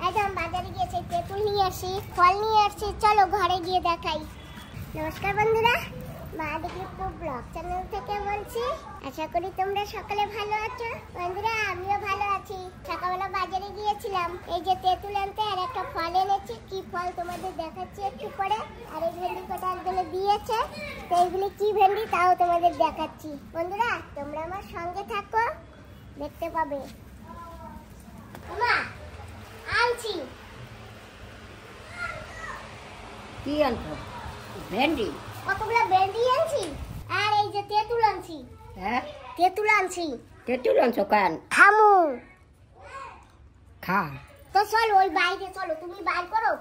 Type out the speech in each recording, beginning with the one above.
একদম বাজারে গিয়েছি, তেঁতুল নিয়ে আসি, ফল নিয়ে আসছি, চলো ঘরে গিয়ে দেখাই। নমস্কার বন্ধুরা, মা দেখি ব্লগ চ্যানেল থেকে বলছি। আশা করি তোমরা সকালে ভালো আছো। বন্ধুরা আমিও ভালো আছি। সকালবেলা বাজারে গিয়েছিলাম, এই যে তেঁতুল আনতে, আর একটা ফল এনেছি। কি ফল তোমাদের দেখাচ্ছি একটু পরে। আর এই ভেন্ডি কটা একজনে দিয়েছে, তো এইগুলি কি ভেন্ডি তাও তোমাদের দেখাচ্ছি। বন্ধুরা তোমরা আমার সঙ্গে থাকো, দেখতে পাবে। মা আনছি। কি আনছো? ভেন্ডি। কতগুলো ভেন্ডি আনছি, আর এই যে তেঁতুল আনছি। হ্যাঁ, তেঁতুল আনছি। তেঁতুল আনছো কেন? খামু। খা। তো চলো ওই বাইরে চলো, তুমি বাইর করো।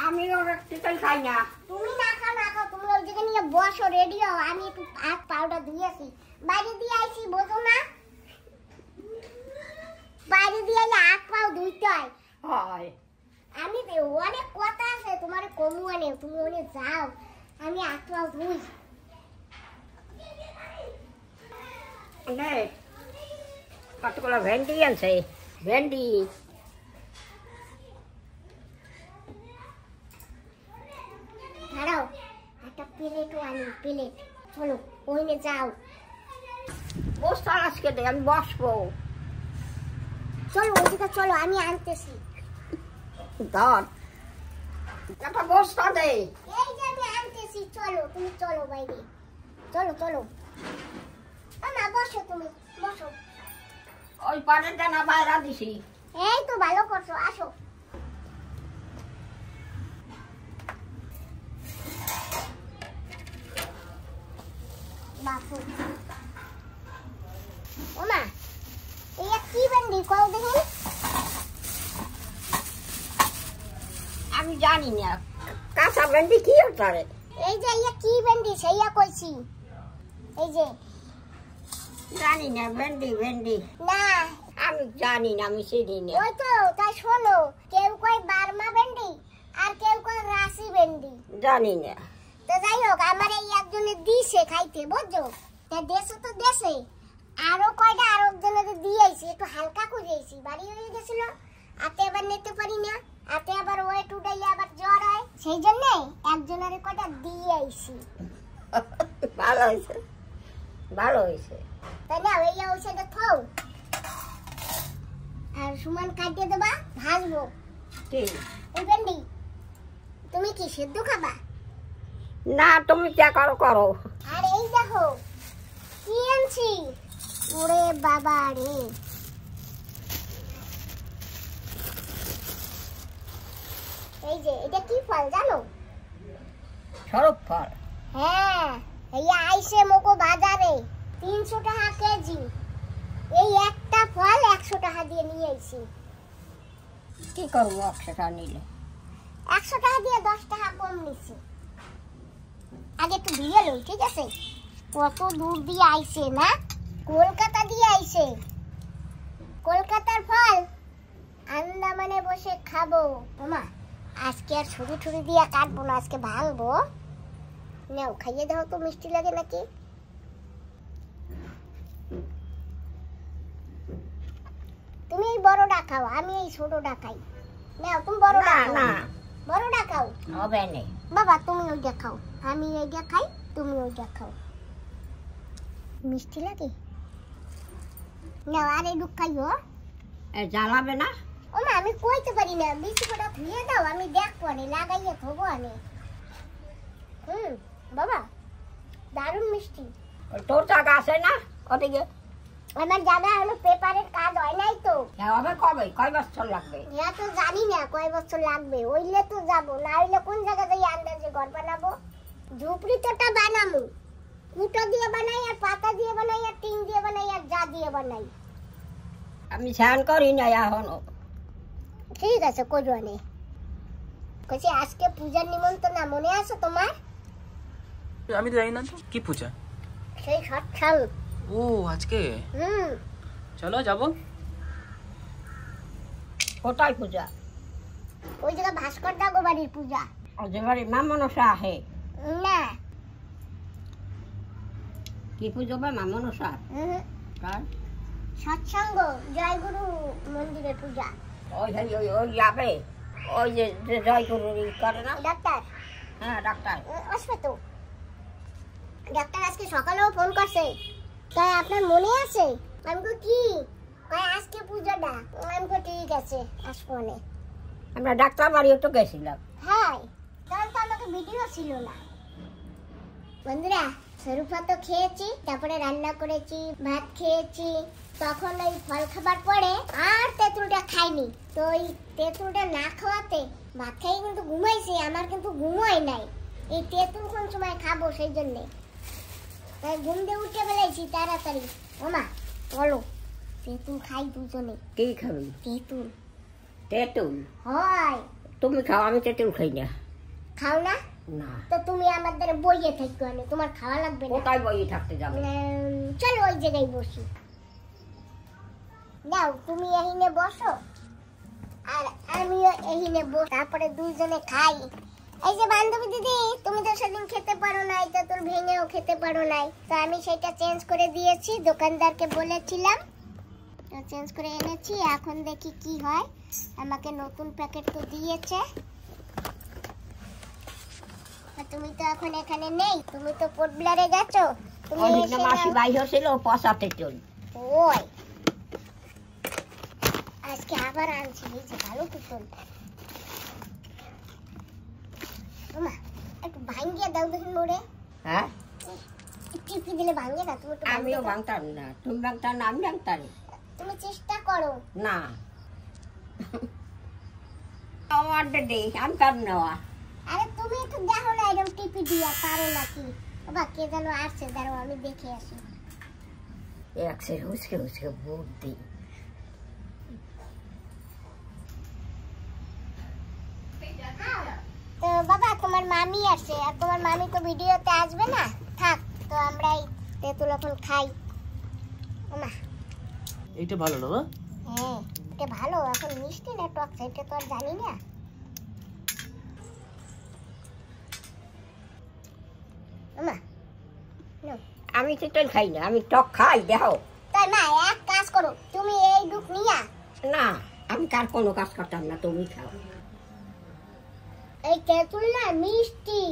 আমি ওর তেঁতুল খাই না। তুমি না খাও না খাও, তুমি ওই জায়গায় নিয়ে বসো, রেডি হও। আমি একটু হাত পাউডার ধুয়ে আসি, বাইরে দিয়ে আইছি, বোঝো না? বাইরে দিয়ে আইলে হাত পাও ধুইতে হয়। হয়। আমি অনেক কথা আছে তোমার কমু আনে, তুমি ওনে যাও, আমি হাত পাও ধুই। নে, কতগুলো ভেন্ডি আনছে। ভেন্ডি। দাঁড়াও, একটা প্লেটও আনি, প্লেট। চলো ওইনে যাও। বসতে আজকে দে, আমি বসবো। চলো ওইদিকে চলো, আমি আনতেছি। ধর একটা বস্তা দে। এই যে আমি আনতেছি, চলো তুমি চলো বাইরে, চলো চলো। না বসো, তুমি বসো। ওই পানের দানা বাইরা দিছি। এই তো ভালো করছো, আসো। বাপু ওমা, এই কি ভেন্ডি কও দেখি? আমি জানি না কাঁচা ভেন্ডি কি হচ্ছে। এই যে ইয়া কি ভেন্ডি সেইয়া কইছি। এই যে জানি না, ভেন্ডি ভেন্ডি না, আমি জানি না, আমি চিনি না। ওই তো তাই শোনো, কেউ কয় বার্মা ভেন্ডি আর কেউ কয় রাশি ভেন্ডি। জানি না। তো যাই হোক, আমার এই একজনে দিছে খাইতে, বুঝছো? তা দেশে তো দেশে আরো কয়টা আর একজনের দিয়েছি, একটু হালকা করেছি, বাড়ি হয়ে গেছিল। আতে আবার নিতে পারি না, আতে আবার ওয়েট উঠাইলে আবার জ্বর হয়, সেই জন্য একজনের কয়টা দিয়েছি। ভালো হয়েছে, ভালো হয়েছে। তাই না? ওই ওষুধটা খাও, আর সুমান কাটিয়ে দেবা, ভাজবো। ঠিক। ওই ভেন্ডি তুমি কি সেদ্ধ খাবা? না, তুমি যা করো করো। আর এই দেখো কি আনছি। ওরে বাবা রে, এই যে এটা কি ফল জানো? সরব ফল। হ্যাঁ, এই আইসে মোকো বাজারে 300 টাকা কেজি। এই একটা ফল 100 টাকা দিয়ে নিয়ে আইছি। কি করবো 100 টাকা নিলে? 100 টাকা দিয়ে 10 টাকা কম নিছি। আগে একটু দিয়ে লই, ঠিক আছে? কত দূর দিয়ে আইছে না, কলকাতা দিয়ে আইছে। কলকাতার ফল আন্দামানে বসে খাবো। ওমা, আজকে আর ছুরি ছুরি দিয়ে কাটবো না, আজকে ভাঙবো। নাও খাইয়ে দাও তো, মিষ্টি লাগে নাকি? তুমি এই বড়টা খাও, আমি এই ছোটটা খাই। নাও তুমি বড়টা খাও। না, বড়টা খাও। হবে না। বাবা তুমি ওইটা খাও, আমি এইটা খাই, তুমি ওইটা খাও। মিষ্টি লাগে? নাও আর এই দুঃখ খাইও। জ্বালাবে না? ও মা, আমি কইতে পারি না, বিস্কুটটা ধুয়ে দাও, আমি দেখ পরে লাগাইয়ে খাবো আমি। বাবা দারুণ মিষ্টি। তোর টাকা আছে না ওদিকে? আমার জানা হলো পেপারের কাজ হয় নাই তো। হবে কবে, কয় বছর লাগবে? এটা তো জানি না কয় বছর লাগবে, ওইলে তো যাবো, না হইলে কোন জায়গা যাই আন্দাজে ঘর বানাবো। ঝুপড়ি তোটা বানাবো, কুটো দিয়ে বানাই, আর পাতা দিয়ে বানাই, আর টিন দিয়ে বানাই, আর যা দিয়ে বানাই। আমি স্নান করি না এখনো। ঠিক আছে, করবানে। কইছি আজকে পূজার নিমন্ত্রণ, মনে আছে তোমার? আমি তো জানি না তো কি পূজা। সেই সৎসাল। ও আজকে চলো যাবো। কোথায় পূজা? ওই জায়গা ভাস্কর দাগো বাড়ির পূজা। ওদের বাড়ি মা মনসা আহে না। কি পুজো বা মা মনসা? সৎসঙ্গ জয়গুরু মন্দিরে পূজা। ওই ওই ওই যাবে। ওই যে জয়গুরুর করে না ডাক্তার? হ্যাঁ ডাক্তার আসবে তো। ডাক্তার আজকে সকালেও ফোন করছে, তাই আপনার মনে আছে? আমি কই কি, কয় আজকে পূজাটা। আমি কই ঠিক আছে আসবো না। আমরা ডাক্তার বাড়িও তো গেছিলাম। হ্যাঁ, তখন তো আমাকে ভিডিও ছিল না। বন্ধুরা, শরীফা তো খেয়েছি, তারপরে রান্না করেছি, ভাত খেয়েছি। তখন ওই ফল খাবার পরে আর তেঁতুলটা খাইনি। তো ওই তেঁতুলটা না খাওয়াতে ভাত খাই কিন্তু ঘুমাইছি, আমার কিন্তু ঘুমোই নাই। এই তেঁতুল কোন সময় খাবো সেই জন্যে, তাই ঘুম দিয়ে উঠে বেলাইছি তাড়াতাড়ি। ওমা বলো, তেঁতুল খাই দুজনে। কি খাবি? তেঁতুল। তেঁতুল? হয়। তুমি খাও, আমি তেঁতুল খাই না। খাও না? না। তো তুমি আমাদের বইয়ে থাকো, আমি তোমার খাওয়া লাগবে না। কোথায় বইয়ে থাকতে যাবে? চলো ওই জায়গায় বসি। যাও তুমি এখানে বসো আর আমিও এখানে বস, তারপরে দুইজনে খাই। এই যে বান্ধবী দিদি, তুমি তো সেদিন খেতে পারো নাই, তেঁতুল ভেঙেও খেতে পারো নাই, তো আমি সেটা চেঞ্জ করে দিয়েছি, দোকানদারকে বলেছিলাম, তো চেঞ্জ করে এনেছি। এখন দেখি কি হয়। আমাকে নতুন প্যাকেট তো দিয়েছে। তুমি তো এখন এখানে নেই, তুমি তো পোর্টব্লেয়ারে গেছো। তুমি এসে মাসি বাইরে ছিল পচা তেঁতুল। ওই আজকে আবার আনছি, এই যে ভালো তেঁতুল। ওমা একটু ভাঙিয়ে দাও দেখুন মোড়ে। হ্যাঁ, টিপি দিলে ভাঙে না। তুমি একটু আমিও ভাঙতাম না, তুমি ভাঙতাম না, আমি ভাঙতাম। তুমি চেষ্টা করো না। আমার দে আনতাম নেওয়া। আরে তুমি একটু দেখো না, এরকম টিপি দিয়া পারো নাকি। বাবা কে যেন আসছে, দাঁড়াও আমি দেখে আসি। একসে হুসকে হুসকে বুদ্ধি। তো বাবা তোমার মামি আসছে, আর তোমার মামি তো ভিডিওতে আসবে না, থাক। তো আমরা এই তেঁতুল এখন খাই। ওমা এইটা ভালো না? হ্যাঁ এটা ভালো। এখন মিষ্টি না টক সেটা তো আর জানি না। ওমা আমি তেঁতুল খাই না, আমি টক খাই। দেখো তাই মা, এক কাজ করো, তুমি এই দুধ নিয়া। না, আমি কার কোনো কাজ করতাম না, তুমি খাও। এই তেঁতুল না মিষ্টি,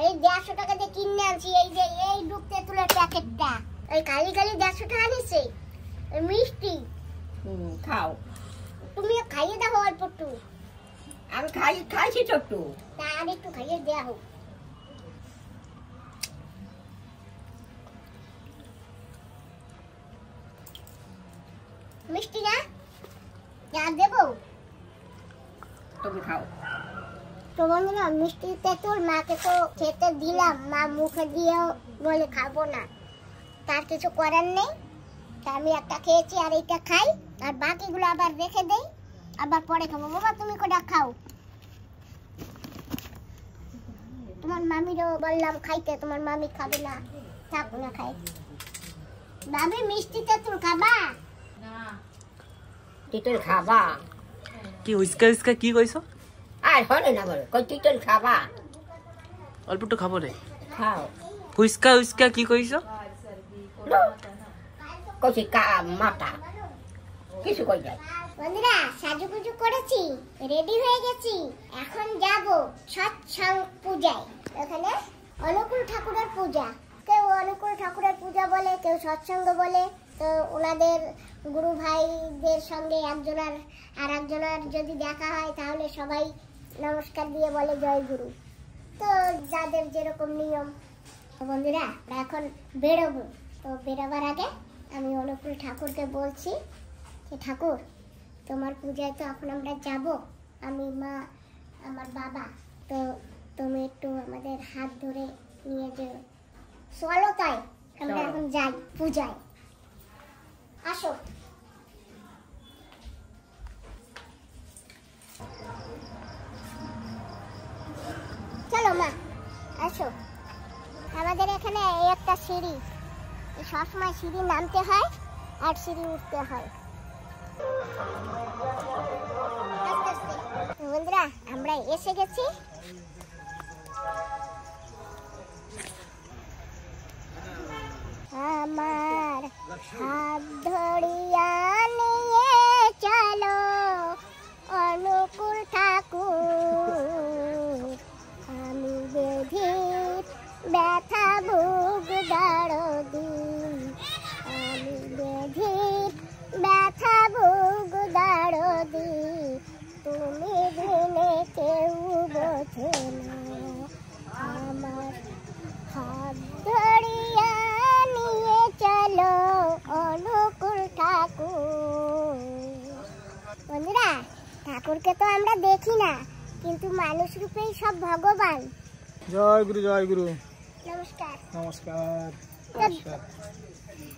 এই 150 টাকা দিয়ে কিনে আনছি। এই যে এই দুধ তেঁতুলের প্যাকেটটা, এই খালি খালি 150 টাকা নিছে, মিষ্টি। খাও, তুমি খাইয়ে দাও অল্প একটু। আমি খাইছি তো একটু। তা আর একটু খাইয়ে দেওয়া হোক। মিষ্টি না যা দেবো, তুমি খাও। তো বন্ধুরা, মিষ্টি তেঁতুল মাকে তো খেতে দিলাম, মা মুখে দিয়েও বলে খাবো না, তার কিছু করার নেই। তা আমি একটা খেয়েছি আর এইটা খাই, আর বাকিগুলো আবার রেখে দেই, আবার পরে খাবো। বাবা তুমি কোটা খাও। তোমার মামিরও বললাম খাইতে, তোমার মামি খাবে না, থাক না খাই। ভাবি মিষ্টি তেঁতুল খাবা? তেঁতুল খাবা? কি হুইস্কা হুইস্কা কি কইছো? আর হলে না বলো, কই তেঁতুল খাবা? অল্প একটু খাবো রে। খাও। হুইস্কা হুইস্কা কি কইছো? কইছি কা মাথা কিছু কই যায়। বন্ধুরা সাজুগুজু করেছি, রেডি হয়ে গেছি, এখন যাব সৎসঙ্গ পূজায়। এখানে অনুকূল ঠাকুরের পূজা, কেউ অনুকূল ঠাকুরের পূজা বলে, কেউ সৎসঙ্গ বলে। তো ওনাদের গুরু ভাইদের সঙ্গে একজনের আর একজনের যদি দেখা হয় তাহলে সবাই নমস্কার দিয়ে বলে জয় গুরু। তো যাদের যেরকম নিয়ম। তো বন্ধুরা আমরা এখন বেরোবো। তো বেরোবার আগে আমি অনুকূল ঠাকুরকে বলছি যে ঠাকুর তোমার পূজায় তো এখন আমরা যাব, আমি মা আমার বাবা, তো তুমি একটু আমাদের হাত ধরে নিয়ে যেও। চলো তাই আমরা এখন যাই পূজায়, আসো। চলো মা আসো। আমাদের এখানে এই একটা সিঁড়ি, সবসময় সিঁড়ি নামতে হয় আর সিঁড়ি উঠতে হয়। বন্ধুরা আমরা এসে গেছি। আমার হাত ধরিয়া নিয়ে চলো অনুকূল ঠাকুর দিনে কেউ বোঝে না, আমার হাত ধরিয়া নিয়ে চলো অনুকূল ঠাকুর। বন্ধুরা, ঠাকুরকে তো আমরা দেখি না, কিন্তু মানুষ রূপেই সব ভগবান। জয় গুরু, জয় গুরু। নমস্কার। নমস্কার।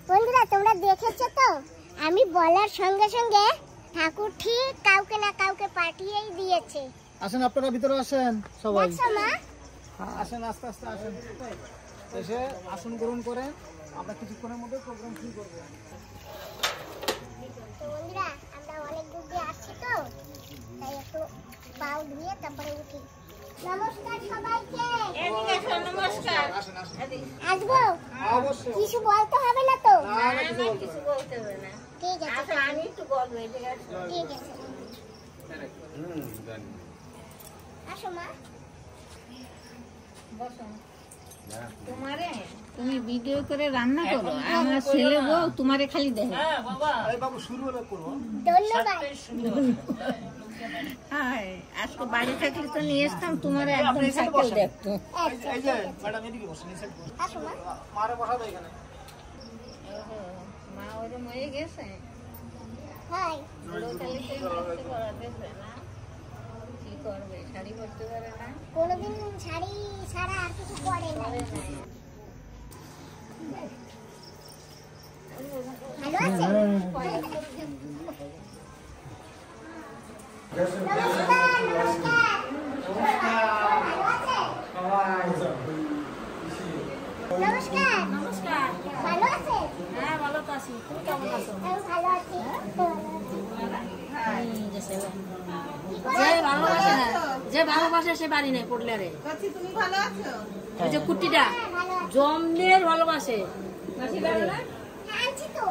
বন্ধুরা, তোমরা দেখেছো তো, আমি বলার সঙ্গে সঙ্গে ঠাকুর ঠিক কাউকে না কাউকে পাঠিয়েই দিয়েছে। আসেন, আপনারা ভিতরে আসেন সবাই। দেখছো মা? আসেন, আস্তে আস্তে আসেন, এসে আসন গ্রহণ করে আমরা কিছুক্ষণের মধ্যে প্রোগ্রাম শুরু করবো। তো বন্ধুরা, আমরা অনেক দূর দিয়ে আসছি তো, তাই একটু পাও ধুয়ে তারপরে উঠি। নমস্কার সবাইকে। নমস্কার। আসবো? অবশ্যই। কিছু বলতে হবে না তো? কিছু বলতে হবে না। ঠিক আছে, আমি একটু বলবো, ঠিক আছে? ঠিক আছে। আসো মা। তুমি ভিডিও করে রান্না করো, আমার ছেলে বউ তোমারে খালি দেখে। এই বাবু শুরু হলে করবো। ধন্যবাদ। আজকে বাড়ি থাকলে তো নিয়ে আসতাম, তোমার একদম থাকতেও দেখতো। আচ্ছা, এই যে ম্যাডাম এদিকে বসেন, এই সাইড বসেন। আসো মা। মারে বসাবো এখানে। মা ওরে মরে গেছে, হাই। কি করবে, শাড়ি পরতে পারে না। কোনোদিন শাড়ি ছাড়া আর কিছু পরে না। ভালো আছে? নমস্কার, নমস্কার। ভালো আছে? নমস্কার। নমস্কার। ভালো আছে? হ্যাঁ, ভালো তো আছি। তুমি কেমন আছো? আমি ভালো আছি। যে ভালোবাসে সে বাড়ি নেই পড়লে রে। তুমি ভালো আছো? ওই যে কুটিটা ভালো আছি। জমদের ভালোবাসে। আনছি তো।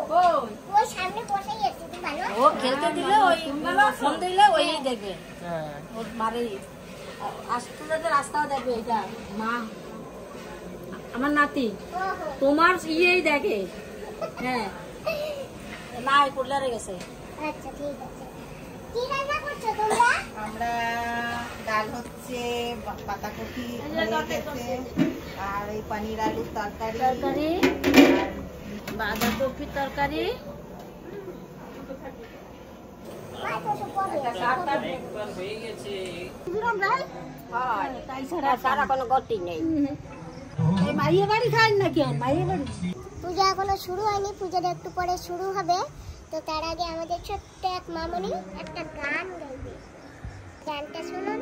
ওই সামনে বসেই আছে। তুমি ভালো আছো? ও খেলতে দিলে ওই ফোন দিলে ওই দেখবে, ওর মারে আসতে যাতে রাস্তাও দেখবে। এটা মা আমার নাতি ওহো। তোমার ইয়েই দেখে। হ্যাঁ, নাই পড়লে গেছে। আচ্ছা, ঠিক আছে। কি রান্না করছো তোমরা? আমরা ডাল হচ্ছে, পাতাকপি হয়ে গেছে, আর এই পানির আলুর তরকারি, তরকারি, বাঁধাকপির তরকারি, সারা কোনো গতি নেই। মাইয়ে বাড়ি খাই না কেন? মাইয়ে বাড়ি পূজা এখনো শুরু হয়নি, পূজাটা একটু পরে শুরু হবে। তো তার আগে আমাদের ছোট্ট এক মামনি একটা গান গাইবে। গানটা শুনুন।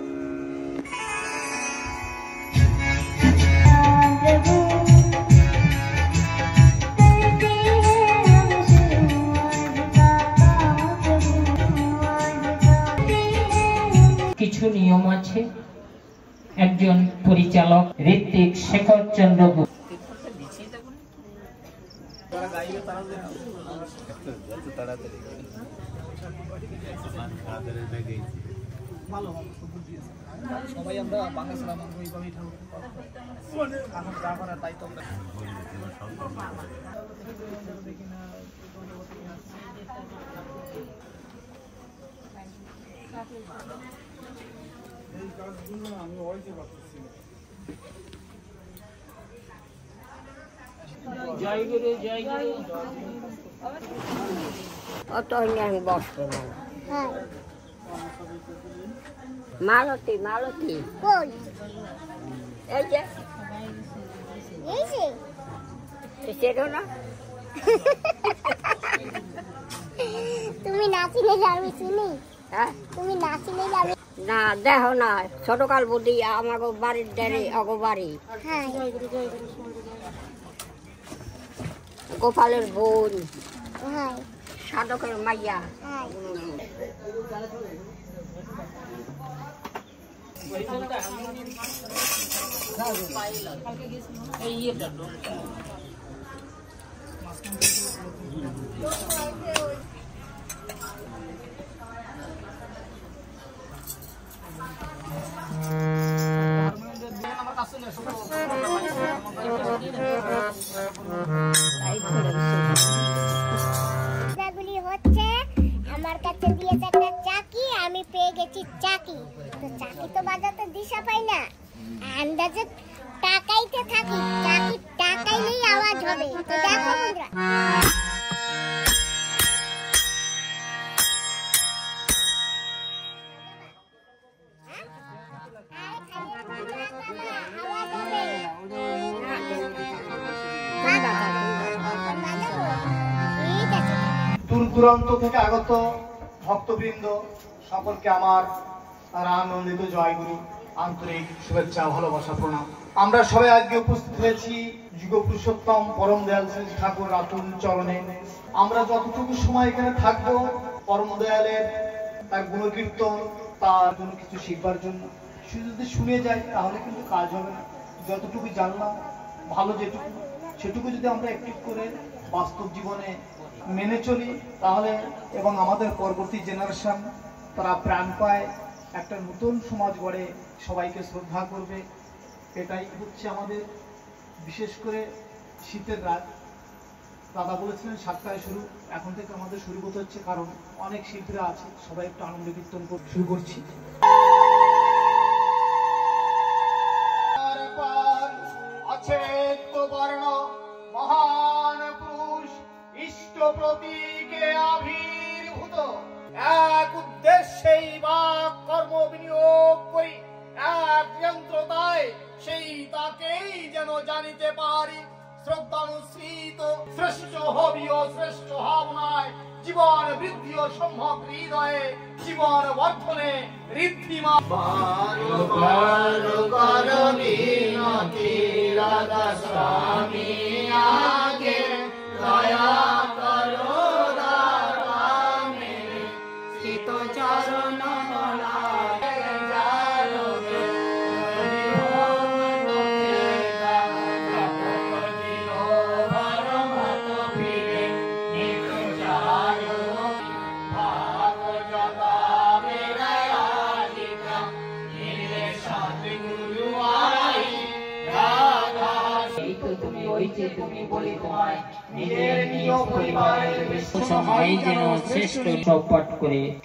কিছু নিয়ম আছে। একজন পরিচালক ঋত্বিক শেখর চন্দ্র গুপ্ত। ভালো ভালো সবুজ দিয়েছে। সবাই আমরা বাংলা সালাম ওইভাবেই ঠাকুর এখন যা করার দায়িত্ব আমরা। জয় গুরু, জয় গুরু। অত আমি বসবো না। হ্যাঁ। মালতী মালতী কোন? এই যে এই যে সেটা না, তুমি নাচিলে আমি চিনি। হ্যাঁ তুমি নাচিলে আমি। না দেখো না, ছোটকাল বুদ্ধি আমাকে বাড়ির দেরে অগো বাড়ি হ্যাঁ। গোপালের বোন, হ্যাঁ। সাধকের মাইয়া। হ্যাঁ। গুলি হচ্ছে, আমার কাছে দিয়েছে একটা চাকি, আমি পেয়ে গেছি চাকি। তো চাকি তো বাজাতে দিশা পাই না, আন্দাজে টাকাইতে থাকি, চাকি টাকাইলেই আওয়াজ হবে। তো দেখো বন্ধুরা, দূর দূরান্ত থেকে আগত ভক্তবৃন্দ সকলকে আমার তারা আনন্দিত জয়গুরু আন্তরিক শুভেচ্ছা ভালোবাসা প্রণাম। আমরা সবাই আজকে উপস্থিত হয়েছি যুগ পুরুষোত্তম পরম দয়াল শ্রী ঠাকুর রাতুল চরণে। আমরা যতটুকু সময় এখানে থাকবো পরম দয়ালের তার গুণকীর্তন, তার কোনো কিছু শিখবার জন্য। শুধু যদি শুনে যাই তাহলে কিন্তু কাজ হবে না। যতটুকু জানলাম ভালো যেটুকু, সেটুকু যদি আমরা একটু করে বাস্তব জীবনে মেনে চলি তাহলে, এবং আমাদের পরবর্তী জেনারেশন তারা প্রাণ পায়, একটা নতুন সমাজ গড়ে সবাইকে শ্রদ্ধা করবে। এটাই হচ্ছে আমাদের, বিশেষ করে শীতের রাত। দাদা বলেছিলেন 7টায় শুরু, এখন থেকে আমাদের শুরু করতে হচ্ছে, কারণ অনেক শিল্পীরা আছে, সবাই একটু আনন্দ কীর্তন শুরু করছি। আছে তো বর্ণ মহান পুরুষ ইষ্ট প্রতীকে আবির্ভূত, এক উদ্দেশ্যেই বা কর্ম বিনিয়োগ করি, এক যন্ত্রতায় সেই তাকেই যেন জানিতে পারি। শ্রদ্ধানুসৃত শ্রেষ্ঠ হবি ও শ্রেষ্ঠ ভাবনায় জীবন বৃদ্ধি ও সম্ভব হৃদয়ে জীবন বর্ধনে ঋদ্ধিমান স্বামী আগে দয়া করো দামে শীত চরণ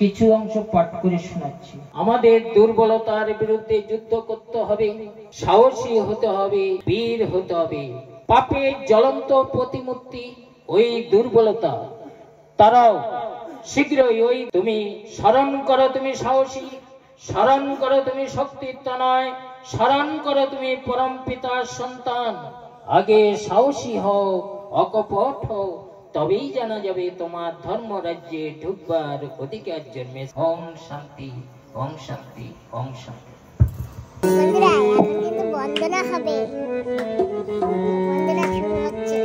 কিছু অংশ পাঠ করে শোনাচ্ছি। আমাদের দুর্বলতার বিরুদ্ধে যুদ্ধ করতে হবে, সাহসী হতে হবে, বীর হতে হবে। পাপের জ্বলন্ত প্রতিমূর্তি ওই দুর্বলতা, তারাও শীঘ্রই ওই তুমি স্মরণ করো, তুমি সাহসী, স্মরণ করো তুমি শক্তির তনয়, স্মরণ করো তুমি পরম পিতার সন্তান। আগে সাহসী হও, অকপট হও, তবেই জানা যাবে তোমার ধর্ম রাজ্যে ঢুকবার অধিকার জন্মে। ওম শান্তি, ওম শান্তি, ওম শান্তি। বন্ধুরা এখন কিন্তু বন্দনা হবে, বন্দনা শুরু হচ্ছে।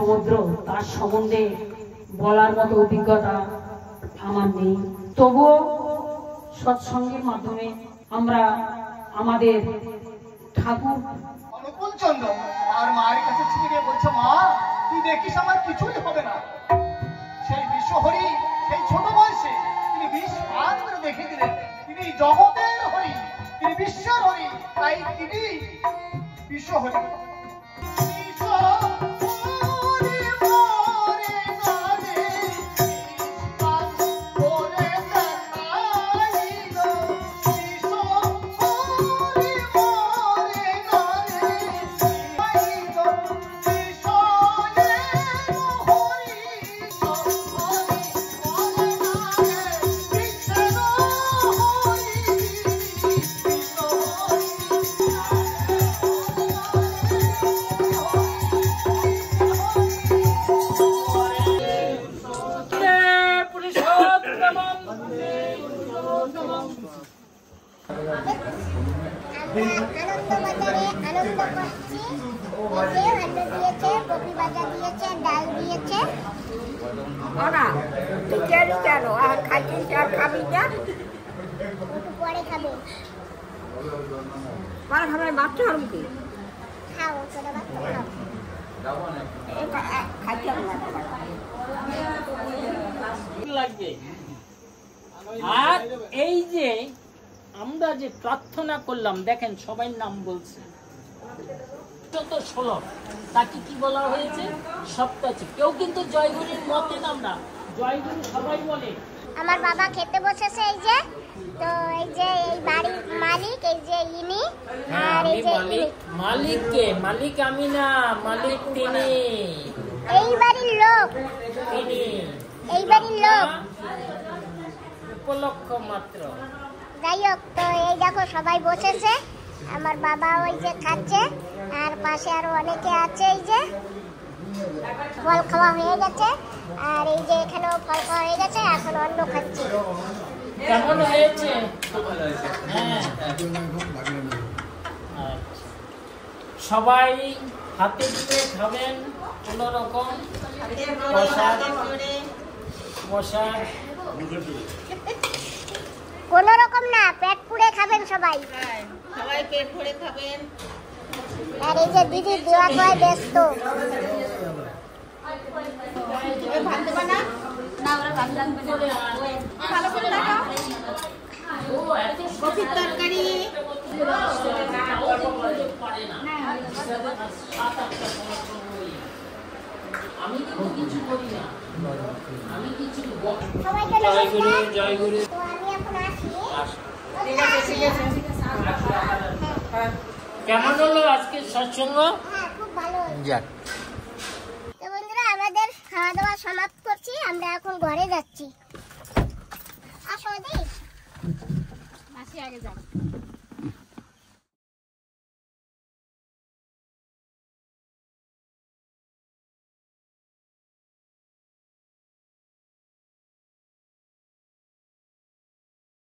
সমুদ্র, তার সম্বন্ধে বলার মতো অভিজ্ঞতা আমার নেই। তবুও সৎসঙ্গের মাধ্যমে আমরা আমাদের ঠাকুর অনুকূল চন্দ্র আর মায়ের কাছে ছুটে গিয়ে বলছে, মা তুই দেখিস আমার কিছুই হবে না। সেই বিশ্বহরি সেই ছোট বয়সে তিনি বিষ পান করে দেখিয়ে দিলেন তিনি জগতের হরি, তিনি বিশ্বের হরি, তাই তিনি বিশ্বহরি। আনন্দবাজারে আনন্দ করছি। এই যে আলু দিয়েছে, কপি ভাজা দিয়েছে, ডাল দিয়েছে। একটু পরে খাবে। খাও ছোট বাচ্চা লাগবে। আর এই যে আমরা যে প্রার্থনা করলাম, দেখেন সবাই নাম বলছে, যত শ্লোক তাকে কি বলা হয়েছে? সপ্তাচি। কেউ কিন্তু জয়গুরুর মতে আমরা জয়গুরু সবাই বলে। আমার বাবা খেতে বসেছে। এই যে তো এই যে এই বাড়ির মালিক, এই যে ইনি, আর এই যে মালিক কে? মালিক আমি না, মালিক তিনি। এই বাড়ির লোক, তিনি এই বাড়ির লোক উপলক্ষ মাত্র। যাই হোক, তো এই দেখো সবাই বসেছে। আমার বাবা ওই যে খাচ্ছে, আর পাশে আরো অনেকে আছে। এই যে ফল খাওয়া হয়ে গেছে, আর এই যে এখানেও ফল খাওয়া হয়ে গেছে, এখন অন্ন খাচ্ছি। কেমন হয়েছে? হ্যাঁ। সবাই হাতে দিয়ে খাবেন, কোন রকম কোন রকম না, পেট পুড়ে খাবেন সবাই। সবাই পেট ভরে খাবেন। আর এই যে দিদি দেওয়া খাওয়ায় ব্যস্ত। ভাত দেবা না? ভালো করে দেখাও। কপির তরকারি। আমি কিছু করি না, আমি কিছু। সবাইকে জয়গুরু, নমস্কার। জয়গুরু। তো আমি এখন আসি। ঠিক আছে, ঠিক আছে। কেমন হলো আজকে সৎসঙ্গ? হ্যাঁ, খুব ভালো হয়েছে। যাক, তো বন্ধুরা, আমাদের খাওয়া দাওয়া সমাপ্ত করছি, আমরা এখন ঘরে যাচ্ছি। আসো দি, মাসি আগে যাও।